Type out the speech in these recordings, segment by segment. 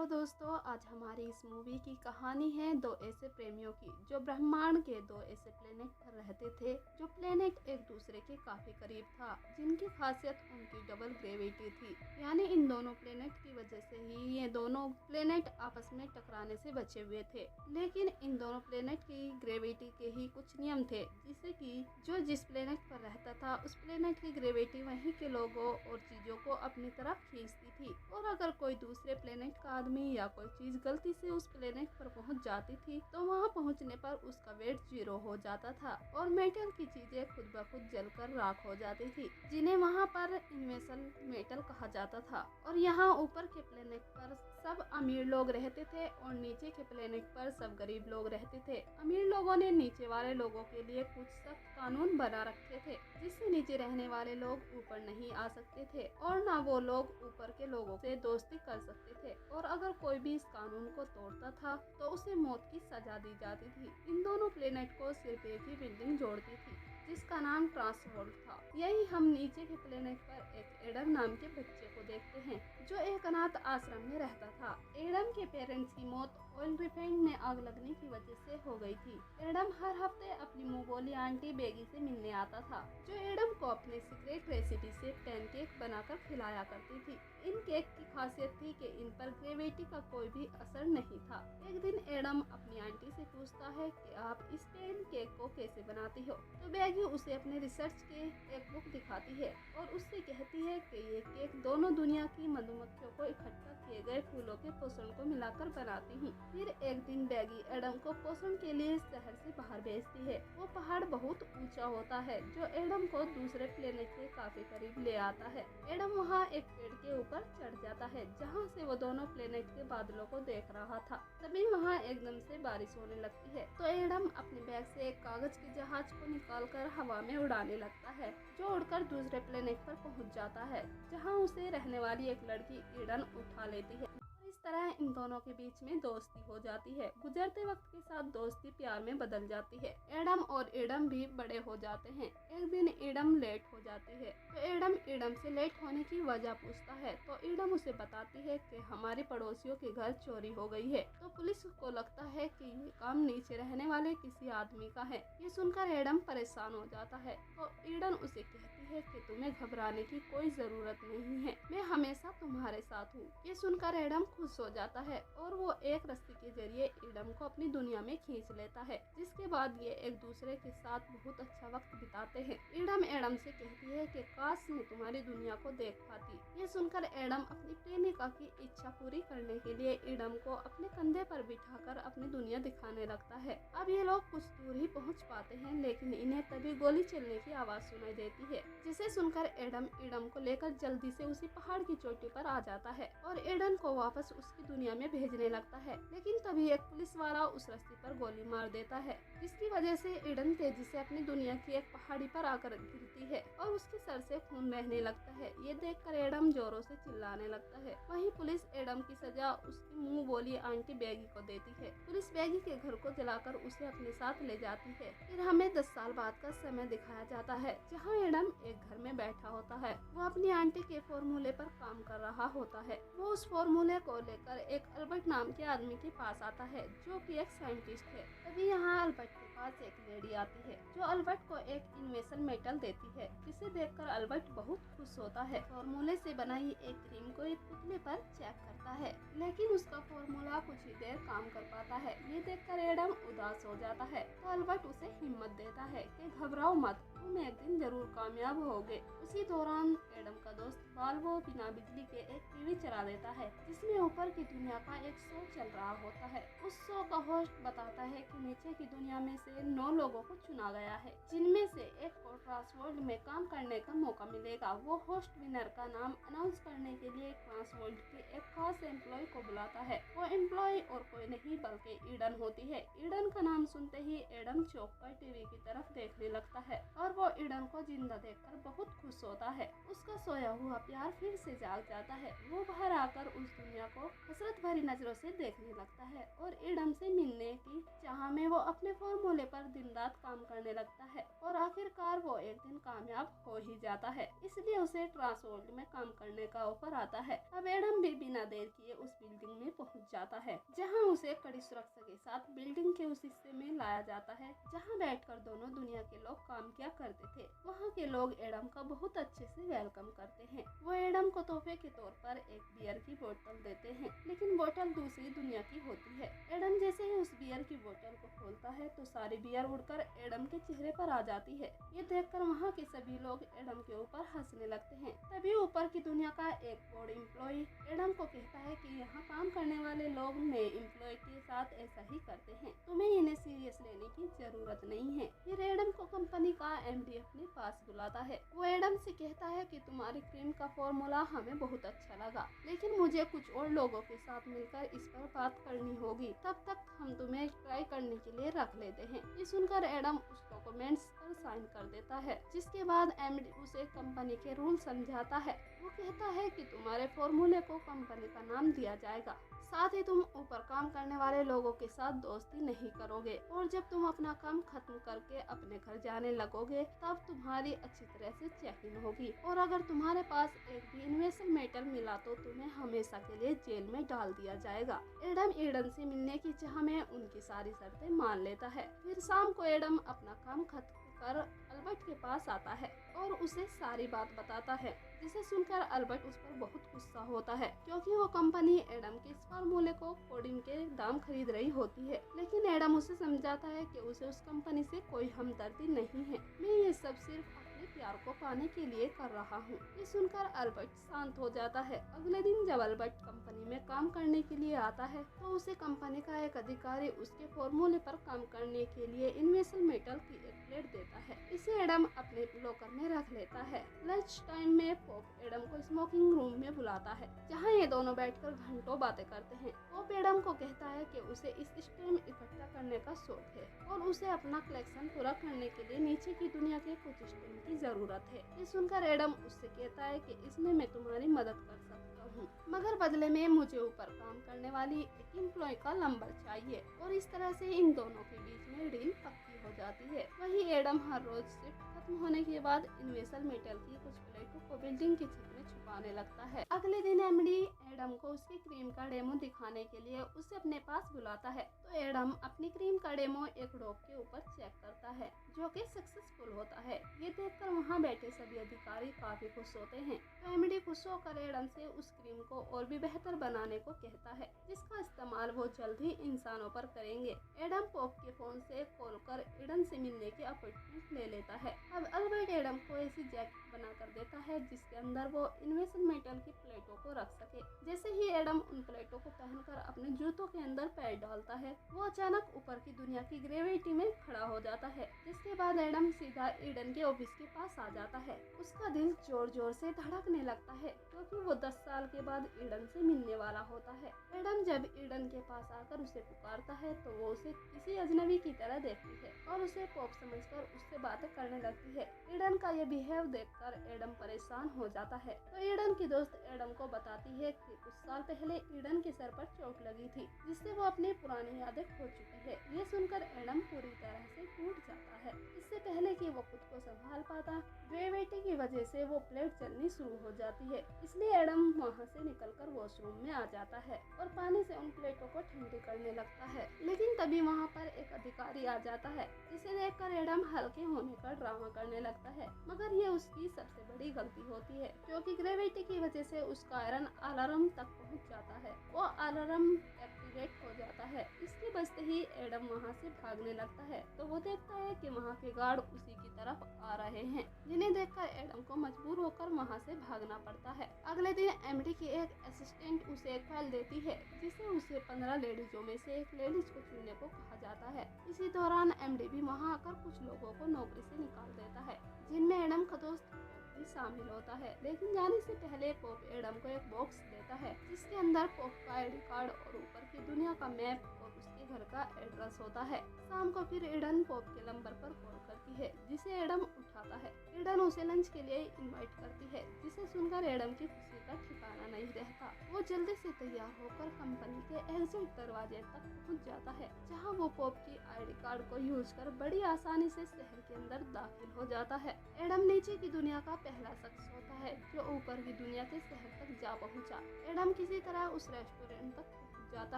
Hello दोस्तों, आज हमारी इस मूवी की कहानी है दो ऐसे प्रेमियों की जो ब्रह्मांड के दो ऐसे प्लेनेट पर रहते थे, जो प्लेनेट एक दूसरे के काफी करीब था, जिनकी खासियत उनकी डबल ग्रेविटी थी। यानी इन दोनों प्लेनेट की वजह से ही ये दोनों प्लेनेट आपस में टकराने से बचे हुए थे। लेकिन इन दोनों प्लेनेट की ग्रेविटी के ही कुछ नियम थे, जिससे कि जो जिस प्लेनेट पर रहता था उस प्लेनेट की ग्रेविटी वहीं के लोगों और चीजों को अपनी तरफ खींचती थी, और अगर कोई दूसरे प्लेनेट का आदमी या कोई चीज गलती से उस प्लेनेट पर पहुंच जाती थी तो वहां पहुंचने पर उसका वेट 0 हो जाता था और मेटल की चीजें खुद ब खुद जलकर राख हो जाती थी, जिन्हें वहां पर इन्वेसल मेटल कहा जाता था। और यहाँ ऊपर के प्लेनेट पर सब अमीर लोग रहते थे और नीचे के प्लेनेट पर सब गरीब लोग रहते थे। अमीर लोगों ने नीचे वाले लोगों के लिए कुछ सख्त कानून बना रखे थे, जिससे नीचे रहने वाले लोग ऊपर नहीं आ सकते थे और ना वो लोग ऊपर के लोगों से दोस्ती कर सकते थे, और अगर कोई भी इस कानून को तोड़ता था तो उसे मौत की सजा दी जाती थी। इन दोनों प्लेनेट को सिर्फ एक ही बिल्डिंग जोड़ती थी, जिसका नाम ट्रांसवर्ल्ड था। यही हम नीचे के प्लेनेट पर एक एडम नाम के बच्चे को देखते हैं, जो एक अनाथ आश्रम में रहता था। एडम के पेरेंट्स की मौत ऑयल रिफाइनरी में आग लगने की वजह से हो गई थी। एडम हर हफ्ते अपनी मुंह बोली आंटी बेगी से मिलने आता था, जो एडम को अपने सीक्रेट रेसिपी से पैनकेक बनाकर खिलाया करती थी। इन केक की खासियत थी कि इन पर ग्रेविटी का कोई भी असर नहीं था। एक दिन एडम अपनी आंटी से पूछता है कि आप इस पैन केक को कैसे बनाती हो, तो बेगी उसे अपने रिसर्च के एक बुक दिखाती है और उससे कहती है कि ये केक दोनों दुनिया की मधुमक्खियों को इकट्ठा किए गए फूलों के पोषण को मिलाकर बनाती हूँ। फिर एक दिन बेगी एडम को पोषण के लिए शहर से बाहर भेजती है। वो पहाड़ बहुत ऊंचा होता है, जो एडम को दूसरे प्लेनेट के काफी करीब ले आता है। एडम वहाँ एक पेड़ के ऊपर चढ़ जाता है, जहाँ से वो दोनों प्लेनेट के बादलों को देख रहा था। तभी वहाँ एकदम से बारिश होने लगती है, तो एडम अपने बैग से एक कागज के जहाज को निकालकर हवा में उड़ाने लगता है, जो उड़कर दूसरे प्लेनेट पर पहुँच जाता है, जहाँ उसे रहने वाली एक लड़की ईडन उठा लेती है। इस तरह इन दोनों के बीच में दोस्ती हो जाती है। गुजरते वक्त के साथ दोस्ती प्यार में बदल जाती है। एडम और एडम भी बड़े हो जाते हैं। एक दिन एडम लेट हो जाती है, तो एडम एडम से लेट होने की वजह पूछता है, तो एडम उसे बताती है कि हमारे पड़ोसियों के घर चोरी हो गई है। तो पुलिस को लगता है कि ये काम नीचे रहने वाले किसी आदमी का है। ये सुनकर एडम परेशान हो जाता है, तो एडम उसे कहती है कि तुम्हें घबराने की कोई जरूरत नहीं है, मैं हमेशा तुम्हारे साथ हूँ। ये सुनकर एडम खुश हो जाता है और वो एक रस्सी के जरिए एडम को अपनी दुनिया में खींच लेता है, जिसके बाद ये एक दूसरे के साथ बहुत अच्छा वक्त बिताते हैं। एडम एडम से कहती है कि काश मैं तुम्हारी दुनिया को देख पाती। ये सुनकर एडम अपनी प्रेमिका की इच्छा पूरी करने के लिए एडम को अपने कंधे पर बिठाकर अपनी दुनिया दिखाने लगता है। अब ये लोग कुछ दूर ही पहुँच पाते हैं, लेकिन इन्हें तभी गोली चलने की आवाज सुनाई देती है, जिसे सुनकर एडम एडम को लेकर जल्दी से उसी पहाड़ की चोटी पर आ जाता है और एडम को वापस उसकी दुनिया में भेजने लगता है। लेकिन तभी एक पुलिस वाला उस रस्सी पर गोली मार देता है, जिसकी वजह से एडन तेजी से अपनी दुनिया की एक पहाड़ी पर आकर गिरती है और उसके सर से खून बहने लगता है। ये देखकर एडम जोरों से चिल्लाने लगता है। वहीं पुलिस एडम की सजा उसकी मुंह बोली आंटी बेगी को देती है। पुलिस बेगी के घर को जलाकर उसे अपने साथ ले जाती है। फिर हमें 10 साल बाद का समय दिखाया जाता है, जहाँ एडम एक घर में बैठा होता है। वो अपनी आंटी के फॉर्मूले पर काम कर रहा होता है। वो उस फॉर्मूले को लेकर एक अल्बर्ट नाम के आदमी के पास आता है, जो कि एक साइंटिस्ट है। तभी यहाँ अल्बर्ट के पास एक लेडी आती है, जो अल्बर्ट को एक इन्वेसल मेटल देती है, जिसे देखकर अल्बर्ट बहुत खुश होता है। फॉर्मूले से बनाई एक क्रीम को एक पुतले पर चेक करता है, लेकिन उसका फॉर्मूला कुछ ही देर काम कर पाता है। ये देखकर एडम उदास हो जाता है, तो अल्बर्ट उसे हिम्मत देता है कि घबराओ मत, तुम एक दिन जरूर कामयाब होगे। उसी दौरान एडम का दोस्त बाल्बो बिना बिजली के एक टीवी चला देता है, जिसमें ऊपर की दुनिया का एक शो चल रहा होता है। उस शो का होस्ट बताता है कि नीचे की दुनिया में से 9 लोगों को चुना गया है, जिनमें से एक को ट्रांसवर्ल्ड में काम करने का मौका मिलेगा। वो होस्ट विनर का नाम अनाउंस करने के लिए ट्रांसवर्ल्ड के एक खास एम्प्लॉय को बुलाता है। वो एम्प्लॉय और कोई नहीं बल्कि ईडन होती है। ईडन का नाम सुनते ही एडम चौंक कर टीवी की तरफ देखने लगता है और वो ईडन को जिंदा देखकर देखकर बहुत खुश होता है। उसका सोया हुआ प्यार फिर से जाग जाता है। वो बाहर आकर उस दुनिया को हसरत भरी नजरों से देखने लगता है और एडम से मिलने की चाह में वो अपने फॉर्मूले पर दिन रात काम करने लगता है और आखिरकार वो एक दिन कामयाब हो ही जाता है। इसलिए उसे ट्रांसवर्ल्ड में काम करने का ऑफर आता है। अब एडम भी बिना देर किए उस बिल्डिंग में पहुंच जाता है, जहां उसे कड़ी सुरक्षा के साथ बिल्डिंग के उस हिस्से में लाया जाता है जहां बैठकर दोनों दुनिया के लोग काम किया करते थे। वहां के लोग एडम का बहुत अच्छे से वेलकम करते हैं। वो एडम को तोहफे के तौर पर एक बियर की बोतल देते हैं, लेकिन बोतल दूसरी दुनिया की होती है। एडम जैसे ही उस बियर की बोतल को खोलता है तो सारी बियर उड़कर एडम के चेहरे पर आ जाती है। ये देखकर वहाँ के सभी लोग एडम के ऊपर हंसने लगते हैं। तभी ऊपर की दुनिया का एक बोर्ड एम्प्लॉय एडम को कहता है कि यहाँ काम करने वाले लोग नए एम्प्लॉय के साथ ऐसा ही करते हैं, तुम्हें इन्हें सीरियस लेने की जरूरत नहीं है। फिर एडम को कंपनी का एमडी अपने पास बुलाता है। वो एडम से कहता है कि तुम्हारी क्रीम का फॉर्मूला हमें बहुत अच्छा लगा, लेकिन मुझे कुछ और लोगों के साथ मिलकर इस पर बात करनी होगी। तब तक हम तुम्हें ट्राई करने के लिए रख लेते हैं। ये सुनकर एडम उस डॉक्यूमेंट्स पर साइन कर देता है, जिसके बाद एमडी उसे कंपनी के रूल समझाता है। वो कहता है कि तुम्हारे फॉर्मूले को कंपनी का नाम दिया जाएगा, साथ ही तुम ऊपर काम करने वाले लोगों के साथ दोस्ती नहीं करोगे और जब तुम अपना काम खत्म करके अपने घर जाने लगोगे तब तुम्हारी अच्छी तरह से चेकिंग होगी और अगर तुम्हारे पास एक भी इन्वेस्टमेंट मेटल मिला तो तुम्हें हमेशा के लिए जेल में डाल दिया जाएगा। एडम एडन से मिलने की चाह में उनकी सारी शर्तें मान लेता है। फिर शाम को एडम अपना काम खत्म कर अल्बर्ट के पास आता है और उसे सारी बात बताता है, जिसे सुनकर अल्बर्ट उस पर बहुत गुस्सा होता है क्योंकि वो कंपनी एडम के इस फॉर्मूले को कोडिन के दाम खरीद रही होती है। लेकिन एडम उसे समझाता है कि उसे उस कंपनी से कोई हमदर्दी नहीं है, मैं ये सब सिर्फ अपने प्यार को पाने के लिए कर रहा हूँ। ये सुनकर अल्बर्ट शांत हो जाता है। अगले दिन जब अल्बर्ट कंपनी में काम करने के लिए आता है तो उसे कंपनी का एक अधिकारी उसके फॉर्मूले पर काम करने के लिए इन्वेस्टमेंट मेटल की एक प्लेट देता है। इसे एडम अपने लॉकर में रख लेता है। लंच टाइम में पॉप एडम को स्मोकिंग रूम में बुलाता है, जहाँ ये दोनों बैठकर घंटों बातें करते हैं। पॉप एडम को कहता है कि उसे इस स्टैम्प इकट्ठा करने का शौक है और उसे अपना कलेक्शन पूरा करने के लिए नीचे की दुनिया के कुछ स्टैम्प की जरूरत है। ये सुनकर एडम उससे कहता है कि इसमें मैं तुम्हारी मदद कर सकता हूँ, मगर बदले में मुझे ऊपर काम करने वाली एक एम्प्लॉय का नंबर चाहिए। और इस तरह से इन दोनों के बीच में डील पक्की हो जाती है। वही एडम हर रोज शिफ्ट खत्म होने के बाद इन्वेस्टमेंट मेटल की कुछ प्लेटों को बिल्डिंग की छत में छुपाने लगता है। अगले दिन एमडी एडम को उसकी क्रीम का डेमो दिखाने के लिए उसे अपने पास बुलाता है। तो एडम अपनी क्रीम का डेमो एक डॉग के ऊपर चेक करता है, जो कि सक्सेसफुल होता है। ये देखकर वहाँ बैठे सभी अधिकारी काफी खुश होते हैं। तो एमडी खुश होकर एडम से उस क्रीम को और भी बेहतर बनाने को कहता है, जिसका इस्तेमाल वो जल्द ही इंसानों पर करेंगे। एडम पॉप के फोन से कॉल कर एडम से मिलने की अपॉइंटमेंट ले लेता है। अब अल्बर्ट एडम को ऐसी जैकेट बना कर देता है जिसके अंदर वो इन्वेस्टमेंट मेटल की प्लेटों को रख सके। जैसे ही एडम उन प्लेटों को पहनकर अपने जूतों के अंदर पैर डालता है, वो अचानक ऊपर की दुनिया की ग्रेविटी में खड़ा हो जाता है। जिसके बाद एडम सीधा ईडन के ऑफिस के पास आ जाता है। उसका दिल जोर जोर से धड़कने लगता है क्योंकि वो 10 साल के बाद ईडन से मिलने वाला होता है। एडम जब ईडन के पास आकर उसे पुकारता है तो वो उसे किसी अजनबी की तरह देखती है और उसे पॉप समझकर उससे बातें करने लगती है। ईडन का ये बिहेव देखकर एडम परेशान हो जाता है। तो ईडन की दोस्त एडम को बताती है कि कुछ साल पहले ईडन के सर पर चोट लगी थी, जिससे वो अपनी पुरानी यादें खो चुकी है। ये सुनकर एडम पूरी तरह से टूट जाता है। इससे पहले कि वो खुद को संभाल पाता, ग्रेविटी की वजह से वो प्लेट चलनी शुरू हो जाती है। इसलिए एडम वहाँ से निकलकर वॉशरूम में आ जाता है और पानी से उन प्लेटों को ठंडी करने लगता है। लेकिन तभी वहाँ पर एक अधिकारी आ जाता है, जिसे देखकर एडम हल्के होने का ड्रामा करने लगता है, मगर ये उसकी सबसे बड़ी गलती होती है क्योंकि ग्रेविटी की वजह से उसका आयरन अलार्म तक पहुँच जाता है। वो अलार्म एक्टिवेट हो जाता है। इसके बचते ही एडम वहाँ से भागने लगता है तो वो देखता है कि वहाँ के गार्ड उसी की तरफ आ रहे हैं, जिन्हें देखकर एडम को मजबूर होकर वहाँ से भागना पड़ता है। अगले दिन एमडी की एक असिस्टेंट उसे एक फाइल देती है, जिसे उसे 15 लेडीजों में से एक लेडीज को चुनने को कहा जाता है। इसी दौरान एमडी भी वहाँ आकर कुछ लोगों को नौकरी से निकाल देता है, जिनमें एडम का दोस्त भी शामिल होता है। लेकिन जाने से पहले पॉप एडम को एक बॉक्स देता है जिसके अंदर पॉप का आईडी कार्ड और ऊपर की दुनिया का मैप और उसके घर का एड्रेस होता है। शाम को फिर एडन पॉप के नंबर पर कॉल करती है जिसे एडम उठाता है। एडन उसे लंच के लिए इनवाइट करती है जिसे सुनकर एडम की खुशी का ठिकाना नहीं रहता। वो जल्दी से तैयार होकर कंपनी के एग्जिट दरवाजे तक पहुंच जाता है जहां वो पॉप की आईडी कार्ड को यूज कर बड़ी आसानी से शहर के अंदर दाखिल हो जाता है। एडम नीचे की दुनिया का पहला शख्स होता है जो ऊपर की दुनिया के शहर तक जा पहुंचा। एडम किसी तरह उस रेस्टोरेंट तक जाता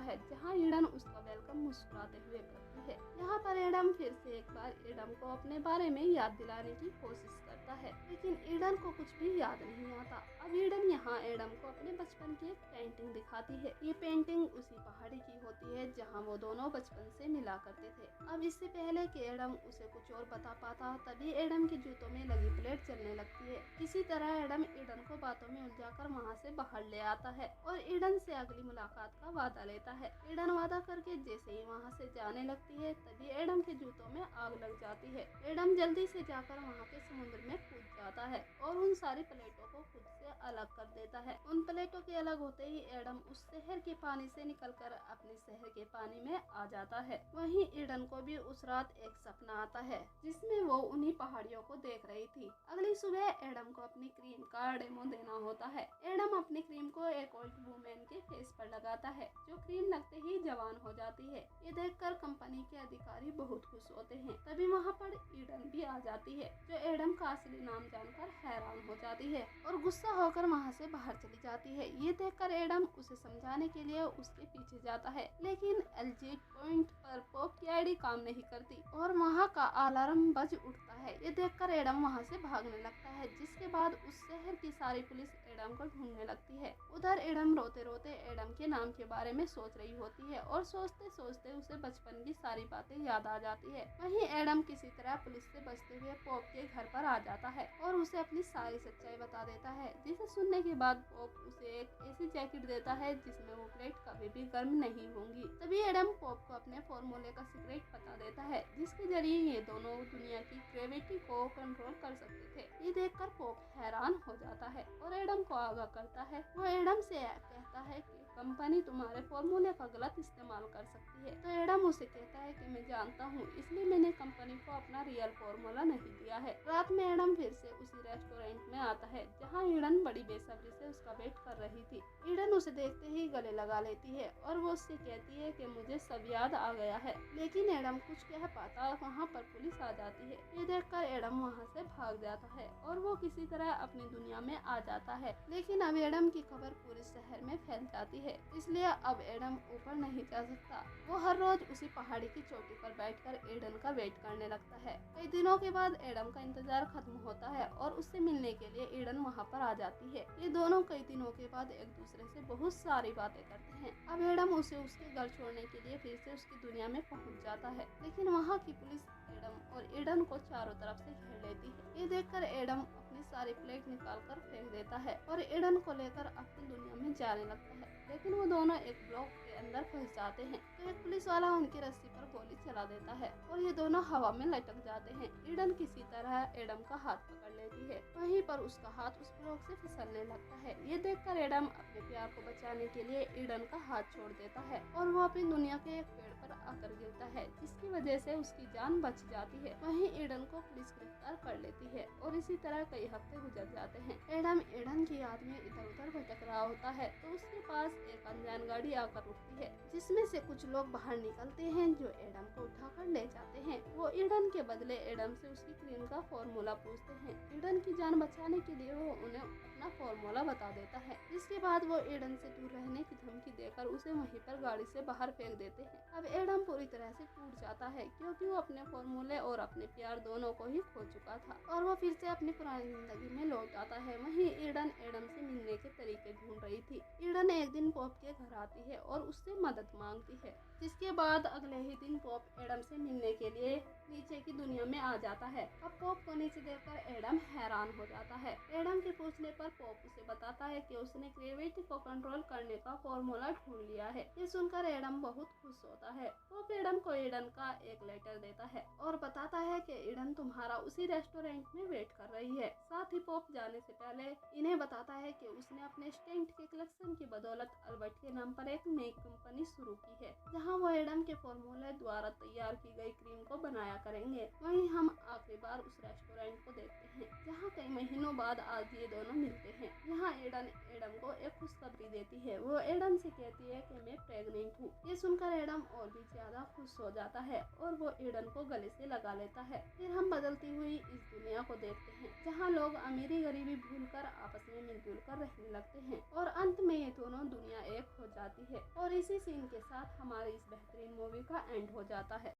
है जहां एडन उसका वेलकम मुस्कुराते हुए करती है। यहाँ पर एडम फिर से एक बार एडम को अपने बारे में याद दिलाने की कोशिश करता है लेकिन एडन को कुछ भी याद नहीं आता। अब एडन यहाँ एडम को अपने बचपन की एक पेंटिंग दिखाती है। ये पेंटिंग उसी पहाड़ी की होती है जहाँ वो दोनों बचपन से मिला करते थे। अब इससे पहले कि एडम उसे कुछ और बता पाता तभी एडम के जूतों में लगी प्लेट चलने लगती है। किसी तरह एडम एडन को बातों में उलझाकर वहाँ से बाहर ले आता है और एडन से अगली मुलाकात का वादा लेता है। एडन वादा करके जैसे ही वहाँ से जाने लगती है तभी एडम के जूतों में आग लग जाती है। एडम जल्दी से जाकर वहाँ के समुद्र में कूद जाता है और उन सारी प्लेटों को खुद से अलग कर देता है। उन प्लेटों के अलग होते ही एडम उस शहर के पानी से निकलकर अपने शहर के पानी में आ जाता है। वहीं एडन को भी उस रात एक सपना आता है जिसमें वो उन्हीं पहाड़ियों को देख रही थी। अगली सुबह एडम को अपनी क्रीम का डेमो देना होता है। एडम अपनी क्रीम को एक ओल्ड वुमेन के फेस पर लगाता है जो क्रीम लगते ही जवान हो जाती है। ये देखकर कंपनी के अधिकारी बहुत खुश होते हैं। तभी वहाँ पर एडन भी आ जाती है जो एडम का असली नाम जानकर हैरान हो जाती है और गुस्सा होकर वहाँ से बाहर चली जाती है। ये देखकर एडम उसे समझाने के लिए उसके पीछे जाता है लेकिन एग्जिट पॉइंट पर पॉप की आईडी काम नहीं करती और वहाँ का अलार्म बज उठता है। ये देखकर एडम वहाँ से भागने लगता है जिसके बाद उस शहर की सारी पुलिस एडम को ढूंढने लगती है। उधर एडम रोते रोते एडम के नाम के बारे में सोच रही होती है और सोचते सोचते उसे बचपन की सारी बातें याद आ जाती है। वहीं एडम किसी तरह पुलिस से बचते हुए पॉप के घर पर आ जाता है और उसे अपनी सारी सच्चाई बता देता है जिसे सुनने के बाद पॉप उसे एक ऐसी जैकेट देता है जिसमें वो प्लेट कभी भी गर्म नहीं होंगी। तभी एडम पॉप को अपने फॉर्मूले का सीक्रेट बता देता है जिसके जरिए ये दोनों दुनिया की ग्रेविटी को कंट्रोल कर सकते थे। ये देखकर पॉप हैरान हो जाता है और एडम को आगाह करता है। वो एडम से कहता है कि कंपनी तुम्हारे फॉर्मूले का गलत इस्तेमाल कर सकती है। तो एडम उसे कहता है कि मैं जानता हूँ इसलिए मैंने कंपनी को अपना रियल फॉर्मूला नहीं दिया है। रात में एडम फिर से उसी रेस्टोरेंट में आता है जहाँ ईडन बड़ी बेसब्री से उसका वेट कर रही थी। ईडन उसे देखते ही गले लगा लेती है और वो उससे कहती है कि मुझे सब याद आ गया है। लेकिन एडम कुछ कह पाता वहाँ पर पुलिस आ जाती है। ये देखकर एडम वहाँ से भाग जाता है और वो किसी तरह अपनी दुनिया में आ जाता है। लेकिन अब एडम की खबर पूरे शहर में फैल जाती है इसलिए अब एडम ऊपर नहीं जा सकता। वो हर रोज उसी पहाड़ी की चोटी पर बैठकर एडन का वेट करने लगता है। कई दिनों के बाद एडम का इंतजार खत्म होता है और उससे मिलने के लिए एडन वहाँ पर आ जाती है। ये दोनों कई दिनों के बाद एक दूसरे से बहुत सारी बातें करते हैं। अब एडम उसे उसके घर छोड़ने के लिए फिर से उसकी दुनिया में पहुँच जाता है लेकिन वहाँ की पुलिस एडम और एडन को चारों तरफ से घेर लेती है। ये देखकर एडम अपनी सारी प्लेट निकाल कर फेंक देता है और एडन को लेकर अपनी दुनिया में जाने लगता है। लेकिन वो दोनों एक ब्लॉक के अंदर फंस जाते हैं तो एक पुलिस वाला उनकी रस्सी पर गोली चला देता है और ये दोनों हवा में लटक जाते हैं। एडन किसी तरह एडम का हाथ पकड़ लेती है। वहीं पर उसका हाथ उस ब्लॉक से फिसलने लगता है। ये देखकर एडम अपने प्यार को बचाने के लिए एडन का हाथ छोड़ देता है और वो अपनी दुनिया के एक पेड़ पर आकर गिरता है जिसकी वजह से उसकी जान बच जाती है। वहीं एडन को पुलिस गिरफ्तार कर लेती है और इसी तरह कई हफ्ते गुजर जाते हैं। एडम एडन की याद में इधर उधर भटक रहा होता है तो उसके पास एक अनजान गाड़ी आकर रुकती है जिसमें से कुछ लोग बाहर निकलते हैं जो एडम को उठाकर ले जाते हैं। वो एडन के बदले एडम से उसकी क्रीम का फॉर्मूला पूछते हैं। एडन की जान बचाने के लिए वो उन्हें अपना फॉर्मूला बता देता है जिसके बाद वो एडन से दूर रहने की धमकी देकर उसे वहीं पर गाड़ी से बाहर फेंक देते हैं। अब एडम पूरी तरह से टूट जाता है क्योंकि वो अपने फॉर्मूले और अपने प्यार दोनों को ही खो चुका था और वो फिर से अपनी पुरानी जिंदगी में लौट आता है। वहीं एडन एडम से मिलने के तरीके ढूंढ रही थी। एडन एक दिन पॉप के घर आती है और उससे मदद मांगती है, जिसके बाद अगले ही दिन पॉप एडम से मिलने के लिए नीचे की दुनिया में आ जाता है। अब पॉप को नीचे देखकर एडम हैरान हो जाता है। एडम के पूछने पर पॉप उसे बताता है कि उसने ग्रेविटी को कंट्रोल करने का फॉर्मूला ढूंढ लिया है। ये सुनकर एडम बहुत खुश होता है। पॉप एडम को ईडन का एक लेटर देता है और बताता है कि ईडन तुम्हारा उसी रेस्टोरेंट में वेट कर रही है। साथ ही पॉप जाने से पहले इन्हें बताता है कि उसने अपने स्टेंट के कलेक्शन की बदौलत अल्बर्ट के नाम पर एक नई कंपनी शुरू की है, जहां वो एडम के फॉर्मूले द्वारा तैयार की गई क्रीम को बनाया करेंगे। वहीं हम आखिरी बार उस रेस्टोरेंट को देखते हैं जहां कई महीनों बाद आज ये दोनों मिलते हैं। यहाँ एडन एडम को एक खुशखबरी देती है। वो एडम से कहती है कि मैं प्रेग्नेंट हूँ। ये सुनकर एडम और भी ज्यादा खुश हो जाता है और वो एडन को गले से लगा लेता है। फिर हम बदलती हुई इस दुनिया को देखते हैं जहाँ लोग अमीरी गरीबी भूलकर आपस में मिलजुल कर रहने लगते हैं और अंत में ये दोनों दुनिया एक हो जाती है। और इसी सीन के साथ हमारी इस बेहतरीन मूवी का एंड हो जाता है।